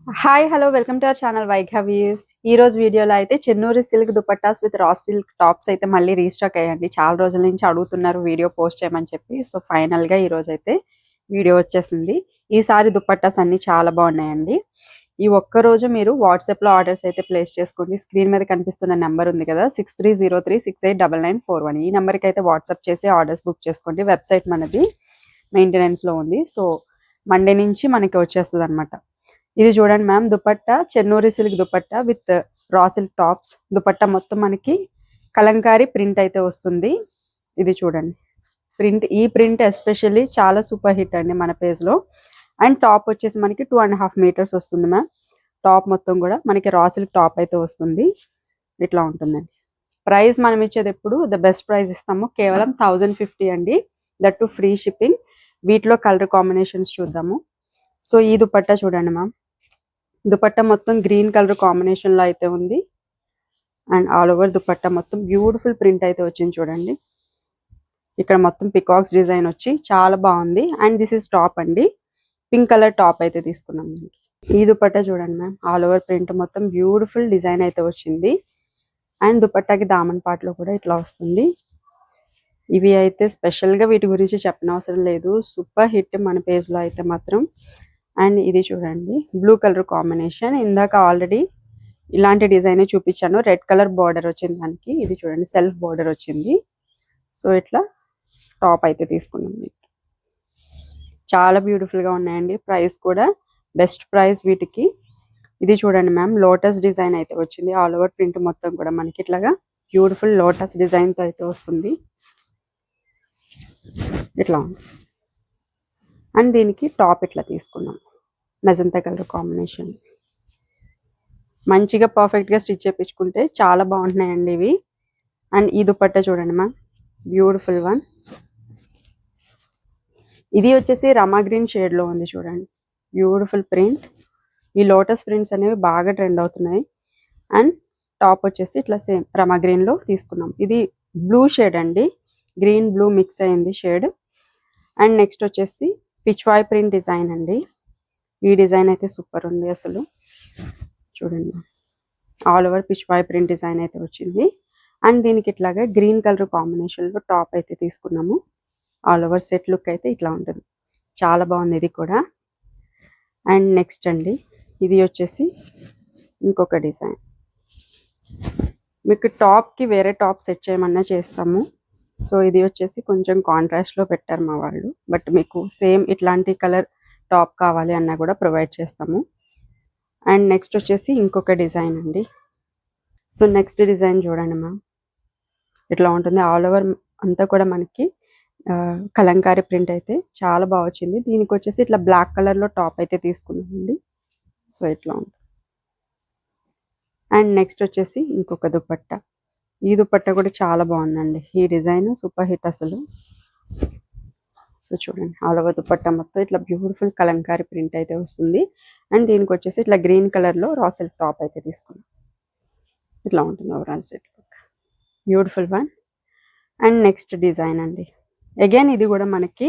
Hi hello welcome to our channel వైఘవీస్. ఈ రోజు వీడియోలో అయితే Chennuri silk dupattas with raw silk tops అయితే మళ్ళీ రీస్టాక్ అయ్యండి. చాలా రోజుల నుంచి అడుగుతున్నారు వీడియో పోస్ట్ చేయమని చెప్పి. సో ఫైనల్గా ఈ రోజు అయితే వీడియో వచ్చేసింది. ఈసారి దుపట్టాస్ అన్ని చాలా బాగున్నాయండి. ఈ ఒక్క రోజు మీరు వాట్సాప్లో ఆర్డర్స్ అయితే ప్లేస్ చేసుకోండి. స్క్రీన్ మీద కనిపిస్తున్న నెంబర్ ఉంది కదా 6303689941. ఈ నెంబర్కి అయితే వాట్సాప్ చేసి ఆర్డర్స్ బుక్ చేసుకోండి. వెబ్సైట్ మనది మెయింటెనెన్స్లో ఉంది. సో మండే నుంచి మనకి వచ్చేస్తుంది అనమాట. ఇది చూడండి ma'am, dupatta Chennuri silk dupatta with raw silk tops. Dupatta మొత్తం మనకి కలంకారీ ప్రింట్ అయితే వస్తుంది. ఇది చూడండి ప్రింట్, ఈ ప్రింట్ ఎస్పెషల్లీ చాలా సూపర్ హిట్ అండి మన పేజ్లో. అండ్ టాప్ వచ్చేసి మనకి 2.5 meters వస్తుంది మ్యామ్. టాప్ మొత్తం కూడా మనకి రా సిల్క్ టాప్ అయితే వస్తుంది. ఇట్లా ఉంటుందండి. ప్రైస్ మనం ఇచ్చేది ఎప్పుడు ద బెస్ట్ ప్రైస్ ఇస్తాము, కేవలం 1050 అండి. That to free shipping. వీటిలో కలర్ కాంబినేషన్స్ చూద్దాము. సో ఈ దుపట్టా చూడండి మ్యామ్, దుపట్టా మొత్తం గ్రీన్ కలర్ కాంబినేషన్ లో అయితే ఉంది. అండ్ ఆల్ ఓవర్ దుపట్టా మొత్తం బ్యూటిఫుల్ ప్రింట్ అయితే వచ్చింది చూడండి. ఇక్కడ మొత్తం పికాక్స్ డిజైన్ వచ్చి చాలా బాగుంది. అండ్ దిస్ ఇస్ టాప్ అండి, పింక్ కలర్ టాప్ అయితే తీసుకున్నాం. ఈ దుపట్టా చూడండి మ్యామ్, ఆల్ ఓవర్ ప్రింట్ మొత్తం బ్యూటిఫుల్ డిజైన్ అయితే వచ్చింది. అండ్ దుపట్టాకి దామన్ పార్ట్ లో కూడా ఇట్లా వస్తుంది. ఇవి అయితే స్పెషల్ గా వీటి గురించి చెప్పనవసరం లేదు, సూపర్ హిట్ మన పేజ్ లో అయితే మాత్రం. అండ్ ఇది చూడండి బ్లూ కలర్ కాంబినేషన్. ఇందాక ఆల్రెడీ ఇలాంటి డిజైన్ చూపించాను, రెడ్ కలర్ బార్డర్ వచ్చింది దానికి. ఇది చూడండి సెల్ఫ్ బార్డర్ వచ్చింది. సో ఇట్లా టాప్ అయితే తీసుకున్నాం. చాలా బ్యూటిఫుల్ గా ఉన్నాయండి. ప్రైస్ కూడా బెస్ట్ ప్రైస్ వీటికి. ఇది చూడండి మ్యామ్, లోటస్ డిజైన్ అయితే వచ్చింది. ఆల్ ఓవర్ ప్రింట్ మొత్తం కూడా మనకి ఇట్లాగా బ్యూటిఫుల్ లోటస్ డిజైన్ తో అయితే వస్తుంది. ఇట్లా ఉంది. అండ్ దీనికి టాప్ ఇట్లా తీసుకున్నాం, మెజంతా కలర్ కాంబినేషన్. మంచిగా పర్ఫెక్ట్గా స్టిచ్ చేయించుకుంటే చాలా బాగుంటున్నాయండి ఇవి. అండ్ ఈ దుపట్టా చూడండి మ్యామ్, బ్యూటిఫుల్ వన్. ఇది వచ్చేసి రమా గ్రీన్ షేడ్లో ఉంది చూడండి, బ్యూటిఫుల్ ప్రింట్. ఈ లోటస్ ప్రింట్స్ అనేవి బాగా ట్రెండ్ అవుతున్నాయి. అండ్ టాప్ వచ్చేసి ఇట్లా సేమ్ రమా గ్రీన్లో తీసుకున్నాం. ఇది బ్లూ షేడ్ అండి, గ్రీన్ బ్లూ మిక్స్ అయింది షేడ్. అండ్ నెక్స్ట్ వచ్చేసి పిచ్వాయ్ ప్రింట్ డిజైన్ అండి. ఈ డిజైన్ అయితే సూపర్ ఉంది అసలు. చూడండి all over Pichwai print design అయితే వచ్చింది. అండ్ దీనికి ఇట్లాగా గ్రీన్ కలర్ కాంబినేషన్లో టాప్ అయితే తీసుకున్నాము. ఆల్ ఓవర్ సెట్ లుక్ అయితే ఇట్లా ఉంటుంది, చాలా బాగుంది ఇది కూడా. అండ్ నెక్స్ట్ అండి, ఇది వచ్చేసి ఇంకొక డిజైన్. మీకు టాప్కి వేరే టాప్ సెట్ చేయమన్నా చేస్తాము. సో ఇది వచ్చేసి కొంచెం కాంట్రాస్ట్లో పెట్టారు మా వాళ్ళు, బట్ మీకు సేమ్ ఇట్లాంటి కలర్ టాప్ కావాలి అన్నా కూడా ప్రొవైడ్ చేస్తాము. అండ్ నెక్స్ట్ వచ్చేసి ఇంకొక డిజైన్ అండి. సో నెక్స్ట్ డిజైన్ చూడండి మ్యామ్, ఇట్లా ఉంటుంది. ఆల్ ఓవర్ అంతా కూడా మనకి కలంకారీ ప్రింట్ అయితే చాలా బాగా వచ్చింది. దీనికి వచ్చేసి ఇట్లా బ్లాక్ కలర్లో టాప్ అయితే తీసుకున్నామండి. సో ఇట్లా ఉంటుంది. అండ్ నెక్స్ట్ వచ్చేసి ఇంకొక దుపట్టా. ఈ దుపట్టా కూడా చాలా బాగుందండి. ఈ డిజైన్ సూపర్ హిట్ అసలు. సో చూడండి ఆల్ ఓవర్ దుపట్టా మొత్తం ఇట్లా బ్యూటిఫుల్ కలంకారీ ప్రింట్ అయితే వస్తుంది. అండ్ దీనికి వచ్చేసి ఇట్లా గ్రీన్ కలర్లో రా సిల్క్ టాప్ అయితే తీసుకున్నాం. ఇట్లా ఉంటుంది overall set look, beautiful one. And next design అండి, అగైన్ ఇది కూడా మనకి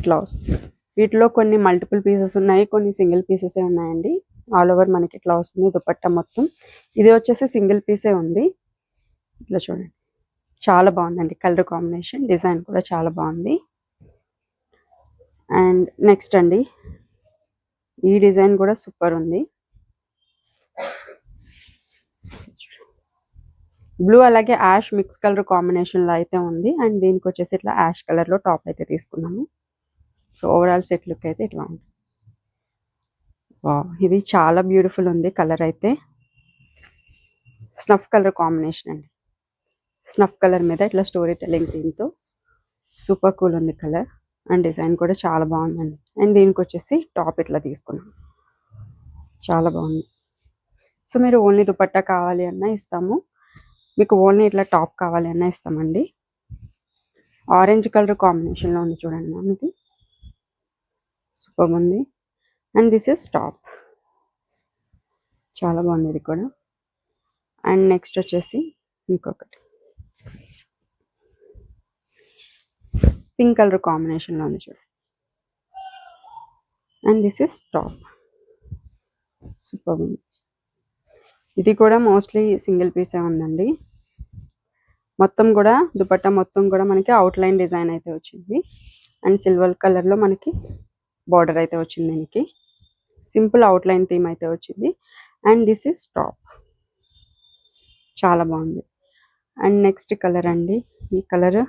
ఇట్లా వస్తుంది. వీటిలో కొన్ని మల్టిపుల్ పీసెస్ ఉన్నాయి, కొన్ని సింగిల్ పీసెసే ఉన్నాయండి. ఆల్ ఓవర్ మనకి ఇట్లా వస్తుంది దుపట్టా మొత్తం. ఇది వచ్చేసి సింగిల్ పీసే ఉంది. ఇట్లా చూడండి చాలా బాగుందండి కలర్ కాంబినేషన్, డిజైన్ కూడా చాలా బాగుంది. అండ్ నెక్స్ట్ అండి, ఈ డిజైన్ కూడా సూపర్ ఉంది. బ్లూ అలాగే యాష్ మిక్స్ కలర్ కాంబినేషన్లో అయితే ఉంది. అండ్ దీనికి వచ్చేసి ఇట్లా యాష్ కలర్లో టాప్ అయితే తీసుకున్నాము. సో ఓవరాల్ సెట్ లుక్ అయితే ఇట్లా ఉంది. ఇది చాలా బ్యూటిఫుల్ ఉంది కలర్ అయితే. స్నఫ్ కలర్ కాంబినేషన్ అండి, స్నఫ్ కలర్ మీద ఇట్లా స్టోరీ టెల్లింగ్ థీమ్తో సూపర్ కూల్ ఉంది కలర్. అండ్ డిజైన్ కూడా చాలా బాగుందండి. అండ్ దీనికి వచ్చేసి టాప్ ఇట్లా తీసుకున్నాం, చాలా బాగుంది. సో మీరు ఓన్లీ దుపట్టా కావాలి అన్నా ఇస్తాము, మీకు ఓన్లీ ఇట్లా టాప్ కావాలి అన్నా ఇస్తామండి. ఆరెంజ్ కలర్ కాంబినేషన్లో ఉంది చూడండి మ్యామ్, ఇది సూపర్ ఉంది. అండ్ దిస్ ఇస్ టాప్, చాలా బాగుంది ఇది కూడా. అండ్ నెక్స్ట్ వచ్చేసి ఇంకొకటి పింక్ కలర్ కాంబినేషన్లో ఉంది చూడండి. And this is top. Super ఉంది. ఇది కూడా మోస్ట్లీ సింగిల్ పీసే ఉందండి. మొత్తం కూడా దుపట్టా మొత్తం కూడా మనకి అవుట్లైన్ డిజైన్ అయితే వచ్చింది. అండ్ సిల్వర్ కలర్లో మనకి బార్డర్ అయితే వచ్చింది. దీనికి సింపుల్ అవుట్లైన్ థీమ్ అయితే వచ్చింది. And this is top. చాలా బాగుంది. అండ్ నెక్స్ట్ కలర్ అండి, ఈ కలర్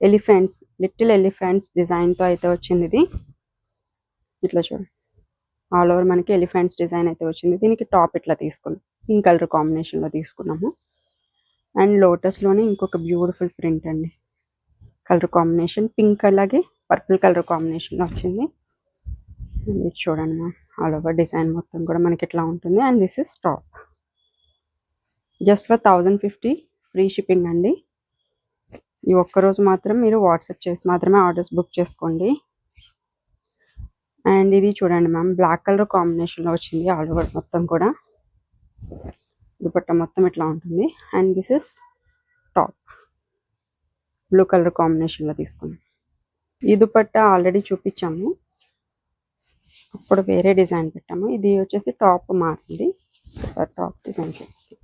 ఎలిఫెంట్స్, లిటిల్ ఎలిఫెంట్స్ డిజైన్తో అయితే వచ్చింది. ఇది ఇట్లా చూడండి, ఆల్ ఓవర్ మనకి ఎలిఫెంట్స్ డిజైన్ అయితే వచ్చింది. దీనికి టాప్ ఇట్లా తీసుకున్నాం, పింక్ కలర్ కాంబినేషన్లో తీసుకున్నాము. అండ్ లోటస్లోనే ఇంకొక బ్యూటిఫుల్ ప్రింట్ అండి, కలర్ కాంబినేషన్ పింక్ అలాగే పర్పుల్ కలర్ కాంబినేషన్లో వచ్చింది. ఇది చూడండి మ్యామ్, ఆల్ ఓవర్ డిజైన్ మొత్తం కూడా మనకి ఇట్లా ఉంటుంది. And this is top. Just for 1050 free shipping అండి. ఈ ఒక్కరోజు మాత్రం మీరు వాట్సాప్ చేసి మాత్రమే ఆర్డర్స్ బుక్ చేసుకోండి. అండ్ ఇది చూడండి మ్యామ్, బ్లాక్ కలర్ కాంబినేషన్లో వచ్చింది. ఆల్ ఓవర్ మొత్తం కూడా దుపట్టా మొత్తం ఇట్లా ఉంటుంది. And this is top, blue colour కాంబినేషన్లో తీసుకున్నాం. ఈ దుపట్టా ఆల్రెడీ చూపించాము, అప్పుడు వేరే డిజైన్ పెట్టాము. ఇది వచ్చేసి టాప్ మారింది, ఒకసారి టాప్ డిజైన్ చూపిస్తాం.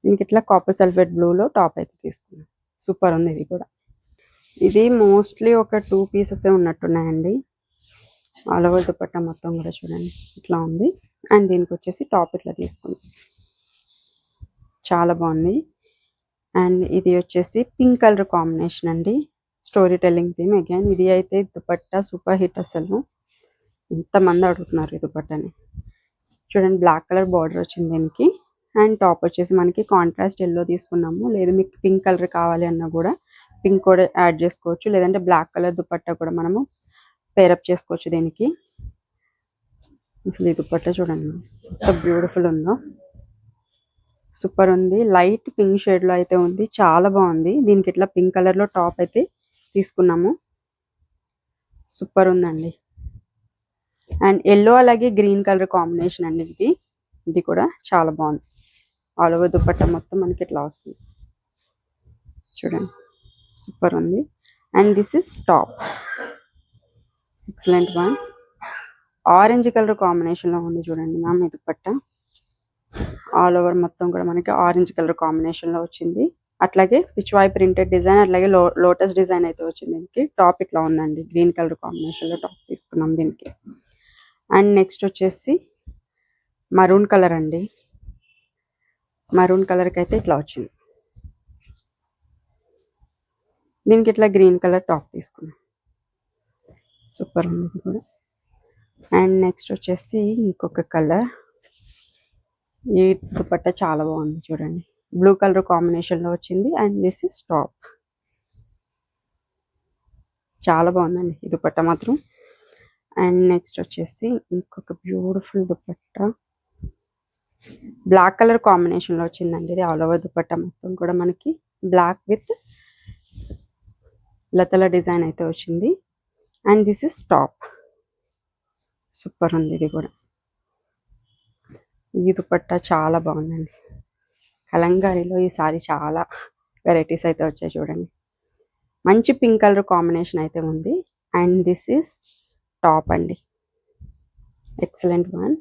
దీనికి ఇట్లా కాపర్ సల్ఫేట్ బ్లూలో టాప్ అయితే తీసుకున్నాం. సూపర్ ఉంది ఇది కూడా. ఇది మోస్ట్లీ ఒక 2 పీసెస్ ఉన్నట్టున్నాయండి. ఆల్ ఓవర్ దుపట్టా మొత్తం కూడా చూడండి ఇట్లా ఉంది. అండ్ దీనికి వచ్చేసి టాప్ ఇట్లా తీసుకున్నాం. చాలా బాగుంది. అండ్ ఇది వచ్చేసి పింక్ కలర్ కాంబినేషన్ అండి, స్టోరీ టెల్లింగ్ థీమ్ అగైన్. ఇది అయితే దుపట్టా సూపర్ హిట్. అసలు ఎంతమంది అడుగుతున్నారు ఈ దుపట్టాని. చూడండి, బ్లాక్ కలర్ బార్డర్ వచ్చింది దీనికి. అండ్ టాప్ వచ్చేసి మనకి కాంట్రాస్ట్ ఎల్లో తీసుకున్నాము. లేదు మీకు పింక్ కలర్ కావాలి అన్నా కూడా పింక్ కూడా యాడ్ చేసుకోవచ్చు, లేదంటే బ్లాక్ కలర్ దుపట్టా కూడా మనము పేరప్ చేసుకోవచ్చు దీనికి. అసలు ఈ దుపట్టా చూడండి ఎంత బ్యూటిఫుల్ ఉందో, సూపర్ ఉంది. లైట్ పింక్ షేడ్లో అయితే ఉంది, చాలా బాగుంది. దీనికి ఇట్లా పింక్ కలర్లో టాప్ అయితే తీసుకున్నాము. సూపర్ ఉందండి. అండ్ ఎల్లో అలాగే గ్రీన్ కలర్ కాంబినేషన్ అండి ఇది. ఇది కూడా చాలా బాగుంది. ఆల్ ఓవర్ దుపట్టా మొత్తం మనకి ఇట్లా వస్తుంది చూడండి, సూపర్ ఉంది. And this is top, excellent one. Orange colour కాంబినేషన్లో ఉంది చూడండి మ్యామ్ ఈ దుపట్టా. ఆల్ ఓవర్ మొత్తం కూడా మనకి ఆరెంజ్ కలర్ కాంబినేషన్లో వచ్చింది. అట్లాగే పిచ్వాయ్ ప్రింటెడ్ డిజైన్, అట్లాగే లోటస్ డిజైన్ అయితే వచ్చింది. దీనికి టాప్ ఇట్లా ఉందండి, గ్రీన్ కలర్ కాంబినేషన్లో టాప్ తీసుకున్నాం దీనికి. అండ్ నెక్స్ట్ వచ్చేసి మరూన్ కలర్ అండి. మరూన్ కలర్కి అయితే ఇట్లా వచ్చింది. దీనికి ఇట్లా గ్రీన్ కలర్ టాప్ తీసుకున్నాం. సూపర్ ఉంది ఇది కూడా. అండ్ నెక్స్ట్ వచ్చేసి ఇంకొక కలర్. ఈ దుపట్టా చాలా బాగుంది చూడండి, బ్లూ కలర్ కాంబినేషన్లో వచ్చింది. And this is top. చాలా బాగుందండి ఈ దుపట్టా మాత్రం. అండ్ నెక్స్ట్ వచ్చేసి ఇంకొక బ్యూటిఫుల్ దుపట్టా, బ్లాక్ కలర్ కాంబినేషన్లో వచ్చిందండి. ఇది ఆల్ ఓవర్ దుపట్టా మొత్తం కూడా మనకి బ్లాక్ విత్ లతల డిజైన్ అయితే వచ్చింది. And this is top. Super ఉంది ఇది కూడా. ఈ దుపట్టా చాలా బాగుందండి. కలంకారీలో ఈసారి చాలా వెరైటీస్ అయితే వచ్చాయి చూడండి. మంచి పింక్ కలర్ కాంబినేషన్ అయితే ఉంది. అండ్ దిస్ ఇస్ టాప్ అండి, ఎక్సలెంట్ వన్.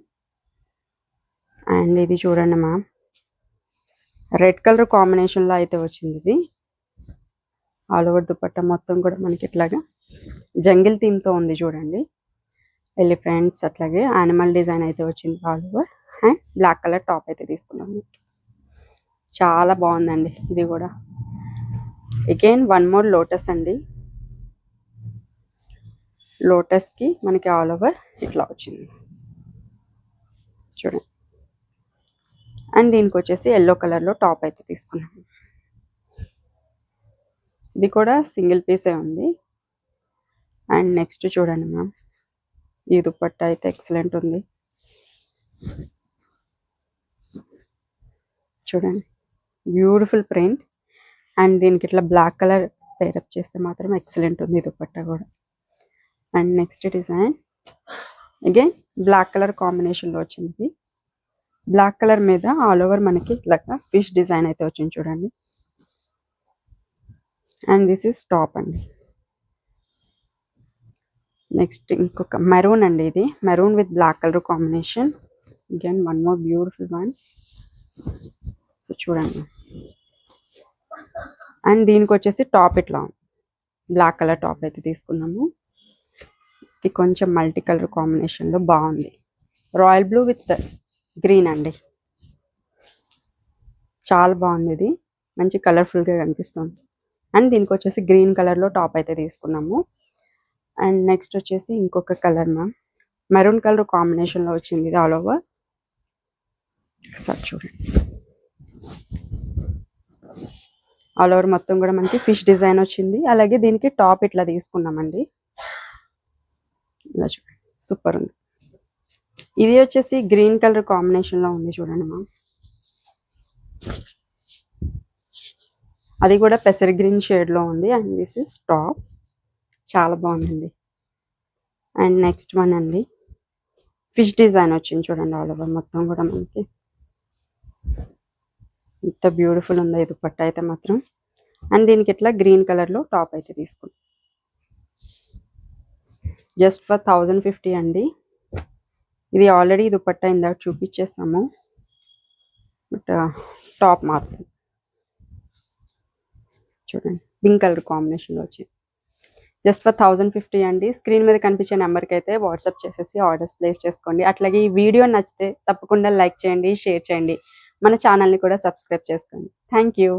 అండ్ ఇది చూడండి మ్యామ్, రెడ్ కలర్ కాంబినేషన్లో అయితే వచ్చింది ఇది. ఆల్ ఓవర్ దుపట్టా మొత్తం కూడా మనకి ఇట్లాగా జంగిల్ థీమ్తో ఉంది చూడండి. ఎలిఫెంట్స్ అట్లాగే యానిమల్ డిజైన్ అయితే వచ్చింది all over. And black colour top అయితే తీసుకున్నాం. చాలా బాగుందండి ఇది కూడా. అగైన్ వన్ మోర్ లోటస్ అండి. లోటస్కి మనకి ఆల్ ఓవర్ ఇట్లా వచ్చింది చూడండి. అండ్ దీనికి వచ్చేసి ఎల్లో కలర్లో టాప్ అయితే తీసుకున్నాము. ఇది కూడా సింగిల్ పీసే ఉంది. అండ్ నెక్స్ట్ చూడండి మ్యామ్, ఈ దుపట్టా అయితే ఎక్సలెంట్ ఉంది చూడండి, బ్యూటిఫుల్ ప్రింట్. అండ్ దీనికి ఇట్లా బ్లాక్ కలర్ పేరప్ చేస్తే మాత్రం ఎక్సలెంట్ ఉంది దుపట్టా కూడా. And next design again black colour కాంబినేషన్లో వచ్చింది. బ్లాక్ కలర్ మీద ఆల్ ఓవర్ మనకి ఇట్లా ఫిష్ డిజైన్ అయితే వచ్చింది చూడండి. అండ్ దిస్ ఇస్ టాప్ అండి. నెక్స్ట్ ఇంకొక మెరూన్ అండి, ఇది maroon with black colour combination. Again one more beautiful one. So చూడండి. అండ్ దీనికి వచ్చేసి టాప్ ఇట్లా బ్లాక్ కలర్ టాప్ అయితే తీసుకున్నాము. ఇది కొంచెం మల్టీ కలర్ కాంబినేషన్లో బాగుంది. రాయల్ బ్లూ విత్ గ్రీన్ అండి, చాలా బాగుంది. ఇది మంచి కలర్ఫుల్గా కనిపిస్తుంది. అండ్ దీనికి వచ్చేసి గ్రీన్ కలర్లో టాప్ అయితే తీసుకున్నాము. అండ్ నెక్స్ట్ వచ్చేసి ఇంకొక కలర్ మ్యామ్, మెరూన్ కలర్ కాంబినేషన్లో వచ్చింది. ఇది ఆల్ ఓవర్ ఒకసారి చూడండి. ఆల్ ఓవర్ మొత్తం కూడా మనకి ఫిష్ డిజైన్ వచ్చింది. అలాగే దీనికి టాప్ ఇట్లా తీసుకున్నామండి. ఇలా చూడండి, సూపర్ ఉంది. ఇది వచ్చేసి గ్రీన్ కలర్ కాంబినేషన్లో ఉంది చూడండి మ్యామ్. అది కూడా పెసర్ గ్రీన్ షేడ్లో ఉంది. అండ్ దిస్ ఇస్ టాప్, చాలా బాగుందండి. అండ్ నెక్స్ట్ వన్ అండి, ఫిష్ డిజైన్ వచ్చింది చూడండి ఆల్ ఓవర్ మొత్తం కూడా మనకి. ఎంత బ్యూటిఫుల్ ఉందో ఇది దుపట్టా అయితే మాత్రం. అండ్ దీనికి ఇట్లా గ్రీన్ కలర్లో టాప్ అయితే తీసుకున్నాం. జస్ట్ ఫర్ 1050 అండి. ఇది ఆల్రెడీ దుపట్టా ఇందాక చూపించేసాము, బట్ టాప్ మాత్రం చూడండి పింక్ కలర్ కాంబినేషన్లో వచ్చింది. జస్ట్ ఫర్ 1050 అండి. స్క్రీన్ మీద కనిపించే నెంబర్కి అయితే వాట్సాప్ చేసేసి ఆర్డర్స్ ప్లేస్ చేసుకోండి. అట్లాగే ఈ వీడియో నచ్చితే తప్పకుండా లైక్ చేయండి, షేర్ చేయండి, మన ఛానల్ని కూడా సబ్స్క్రైబ్ చేసుకోండి. Thank you.